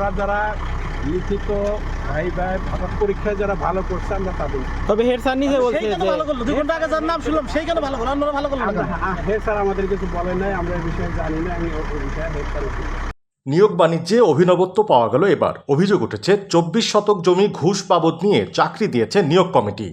আমরা যারা লিখিত পরীক্ষায় যারা ভালো করছে আমরা তাদের। তবে হেড স্যার নিজে বলছে যে ভালো করলো 2 ঘন্টা আগে যার নাম শুনলাম সেই কেন ভালো করলো, অন্যরা ভালো করলো না। হেড স্যার আমাদের কিছু বলেন নাই, আমরা এই বিষয়ে জানি না। আমি ওই বিষয়ে হেড স্যার। নিয়োগ বাণিজ্যে অভিনবত্ব পাওয়া গেল এবার। অভিযোগ উঠেছে 24 শতক জমি ঘুষ বাবদ নিয়ে চাকরি দিয়েছে নিয়োগ কমিটি।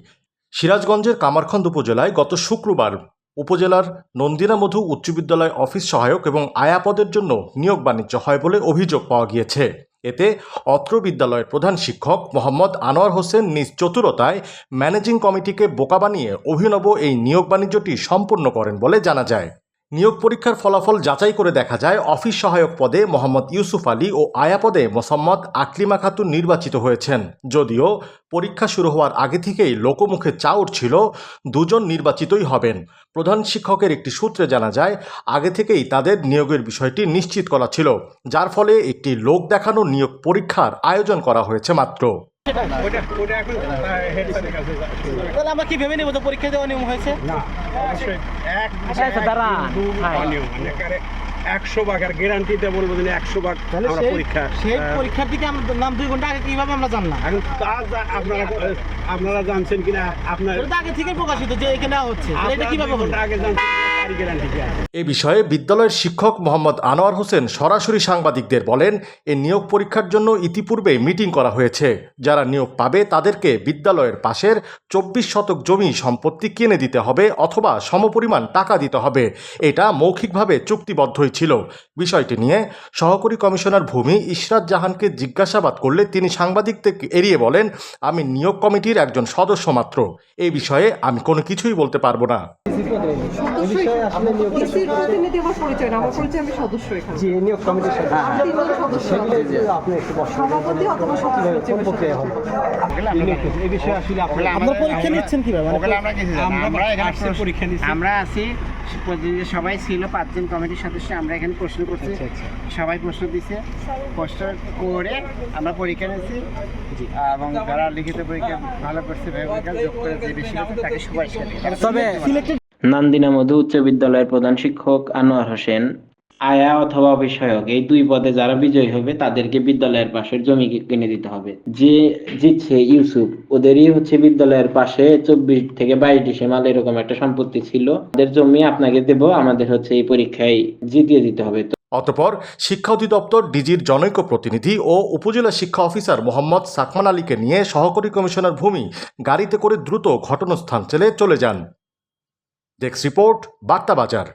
সিরাজগঞ্জের কামারখন্দ উপজেলায় গত শুক্রবার উপজেলার নন্দিনা মধু উচ্চ বিদ্যালয় অফিস সহায়ক এবং আয়া পদের জন্য নিয়োগ বাণিজ্য হয় বলে অভিযোগ পাওয়া গিয়েছে। এতে অত্র বিদ্যালয়ের প্রধান শিক্ষক মোহাম্মদ আনোয়ার হোসেন নিজ চতুরতায় ম্যানেজিং কমিটিকে বোকা বানিয়ে অভিনব এই নিয়োগ বাণিজ্যটি সম্পন্ন করেন বলে জানা যায়। নিয়োগ পরীক্ষার ফলাফল যাচাই করে দেখা যায় অফিস সহায়ক পদে মোহাম্মদ ইউসুফ আলী ও আয়া পদে মোসাম্মদ আকলিমা খাতুন নির্বাচিত হয়েছেন। যদিও পরীক্ষা শুরু হওয়ার আগে থেকেই লোকমুখে চাউর ছিল দুজন নির্বাচিতই হবেন। প্রধান শিক্ষকের একটি সূত্রে জানা যায় আগে থেকেই তাদের নিয়োগের বিষয়টি নিশ্চিত করা ছিল, যার ফলে একটি লোক দেখানো নিয়োগ পরীক্ষার আয়োজন করা হয়েছে মাত্র। তাহলে আমরা কি ভেবে নেব যে পরীক্ষা দেওয়া নিয়ম হয়েছে? না, অবশ্যই 100 ভাগ আর গ্যারান্টিতে বলবো যে 100 ভাগ আমরা পরীক্ষা। সেই পরীক্ষার দিকে আমরা নাম 2 ঘন্টা আগে কিভাবে আমরা জানলাম? এখন আপনারা জানছেন কিনা? আপনার আগে থেকে প্রকাশিত যে এখানে হচ্ছে, এটা কিভাবে হলো? আগে জানছেন গ্যারান্টি কি আছে? এ বিষয়ে বিদ্যালয়ের শিক্ষক মোহাম্মদ আনোয়ার হোসেন সরাসরি সাংবাদিকদের বলেন, এ নিয়োগ পরীক্ষার জন্য ইতিপূর্বে মিটিং করা হয়েছে। যারা নিয়োগ পাবে তাদেরকে বিদ্যালয়ের পাশের 24 শতক জমি সম্পত্তি কিনে দিতে হবে অথবা সমপরিমাণ টাকা দিতে হবে। এটা মৌখিকভাবে চুক্তিবদ্ধই ছিল। বিষয়টি নিয়ে সহকারী কমিশনার ভূমি ইশরাত জাহানকে জিজ্ঞাসাবাদ করলে তিনি সাংবাদিকদের এড়িয়ে বলেন, আমি নিয়োগ কমিটির একজন সদস্য মাত্র, এই বিষয়ে আমি কোনো কিছুই বলতে পারবো না। আমরা আছি, সবাই ছিল 5 জন কমিটির সদস্য। আমরা এখানে প্রশ্ন করছি, সবাই প্রশ্ন দিচ্ছে, প্রশ্ন করে আমরা পরীক্ষা নিয়েছি এবং যারা লিখিত পরীক্ষা ভালো করছে যোগ করে যে বেশি হচ্ছে তাকে সুপারিশ করে। তবে নন্দিনা মধু উচ্চ বিদ্যালয়ের প্রধান শিক্ষক আনোয়ার হোসেন, আয়া অথবা অভিষয়ক, এই 2 পদে যারা বিজয়ী হবে তাদেরকে বিদ্যালয়ের পাশের জমি কিনে দিতে হবে। যে জিতছে ইউসুফ, ওদেরই হচ্ছে বিদ্যালয়ের পাশে 24 থেকে 22 ডিসিমাল এরকম একটা সম্পত্তি ছিল। ওদের জমি আপনাকে দেব, আমাদের হচ্ছে এই পরীক্ষায় জিতিয়ে দিতে হবে। অতঃপর শিক্ষা অধিদপ্তর ডিজির জনৈক প্রতিনিধি ও উপজেলা শিক্ষা অফিসার মোহাম্মদ সাকমান আলীকে নিয়ে সহকারী কমিশনার ভূমি গাড়িতে করে দ্রুত ঘটনাস্থল চলে যান। ডেস্ক রিপোর্ট, বার্তা বাজার।